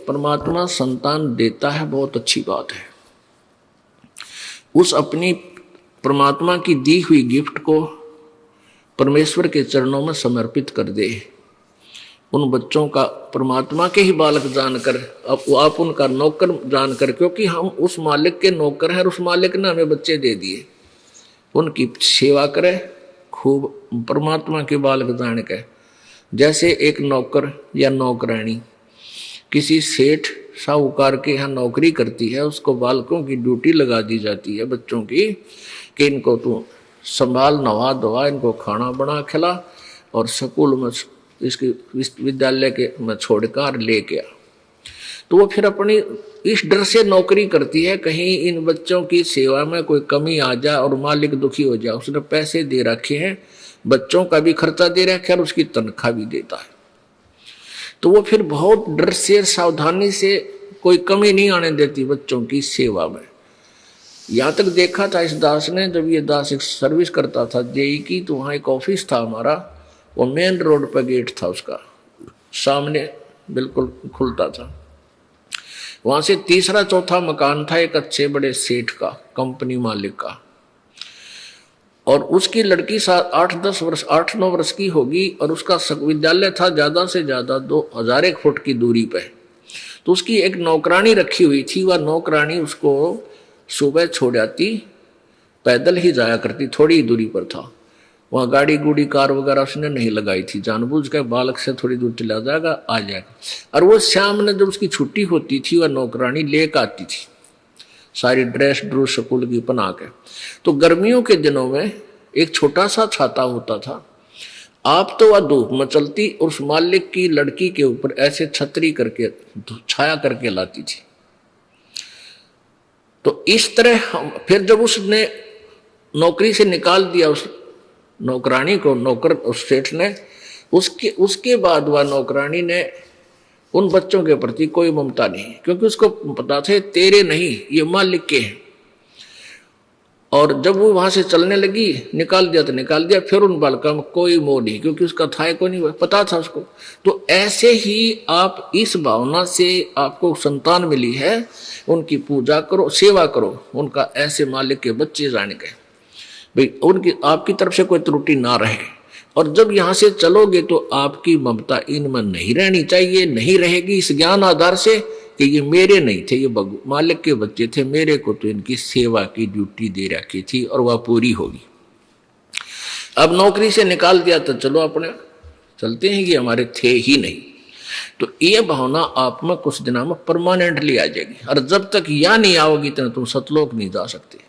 परमात्मा संतान देता है, बहुत अच्छी बात है। उस अपनी परमात्मा की दी हुई गिफ्ट को परमेश्वर के चरणों में समर्पित कर दे। उन बच्चों का परमात्मा के ही बालक जानकर आप उनका नौकर जानकर, क्योंकि हम उस मालिक के नौकर हैं और उस मालिक ने हमें बच्चे दे दिए, उनकी सेवा करें खूब परमात्मा के बालक जान के। जैसे एक नौकर या नौकरानी किसी सेठ साहूकार के यहाँ नौकरी करती है, उसको बालकों की ड्यूटी लगा दी जाती है बच्चों की कि इनको तू संभाल, नवा धोवा, इनको खाना बना खिला और स्कूल में इसके विद्यालय के में छोड़कर लेके आ। तो वो फिर अपनी इस डर से नौकरी करती है कहीं इन बच्चों की सेवा में कोई कमी आ जाए और मालिक दुखी हो जाए। उसने पैसे दे रखे हैं, बच्चों का भी खर्चा दे रखा है और उसकी तनख्वाह भी देता है, तो वो फिर बहुत डर से सावधानी से कोई कमी नहीं आने देती बच्चों की सेवा में। यहाँ तक देखा था इस दास ने, जब ये दास एक सर्विस करता था जेई की, तो वहाँ एक ऑफिस था हमारा, वो मेन रोड पर गेट था उसका, सामने बिल्कुल खुलता था। वहाँ से तीसरा चौथा मकान था एक अच्छे बड़े सेठ का, कंपनी मालिक का, और उसकी लड़की 8-9 वर्ष की होगी और उसका विद्यालय था ज़्यादा से ज़्यादा 2000 फुट की दूरी पे। तो उसकी एक नौकरानी रखी हुई थी, वह नौकरानी उसको सुबह छोड़ जाती, पैदल ही जाया करती, थोड़ी ही दूरी पर था। वहाँ गाड़ी गुड़ी कार वगैरह उसने नहीं लगाई थी, जानबूझ के बालक से थोड़ी दूर चला जाएगा आ जाएगा। और वो शाम में जब उसकी छुट्टी होती थी, वह नौकरानी लेकर आती थी सारी ड्रेस ड्रूस स्कूल की बना के। तो गर्मियों के दिनों में एक छोटा सा छाता होता था, आप तो वह धूप में चलती और उस मालिक की लड़की के ऊपर ऐसे छतरी करके छाया करके लाती थी। तो इस तरह फिर जब उसने नौकरी से निकाल दिया उस नौकरानी को, नौकर उस सेठ ने, उसके बाद वह नौकरानी ने उन बच्चों के प्रति कोई ममता नहीं, क्योंकि उसको पता था तेरे नहीं, ये मालिक के हैं। और जब वो वहां से चलने लगी, निकाल दिया तो निकाल दिया, फिर उन बालकों में कोई मोह नहीं, क्योंकि उसका था को नहीं पता था उसको। तो ऐसे ही आप इस भावना से आपको संतान मिली है, उनकी पूजा करो, सेवा करो, उनका ऐसे मालिक के बच्चे जाने के भाई, उनकी आपकी तरफ से कोई त्रुटि ना रहे। और जब यहाँ से चलोगे तो आपकी ममता इनमें नहीं रहनी चाहिए, नहीं रहेगी इस ज्ञान आधार से कि ये मेरे नहीं थे, ये मालिक के बच्चे थे, मेरे को तो इनकी सेवा की ड्यूटी दे रखी थी और वह पूरी होगी। अब नौकरी से निकाल दिया तो चलो अपने चलते हैं, ये हमारे थे ही नहीं। तो ये भावना आप में कुछ दिनों में परमानेंटली आ जाएगी, और जब तक यह नहीं आओगी तो तुम सतलोक नहीं जा सकते।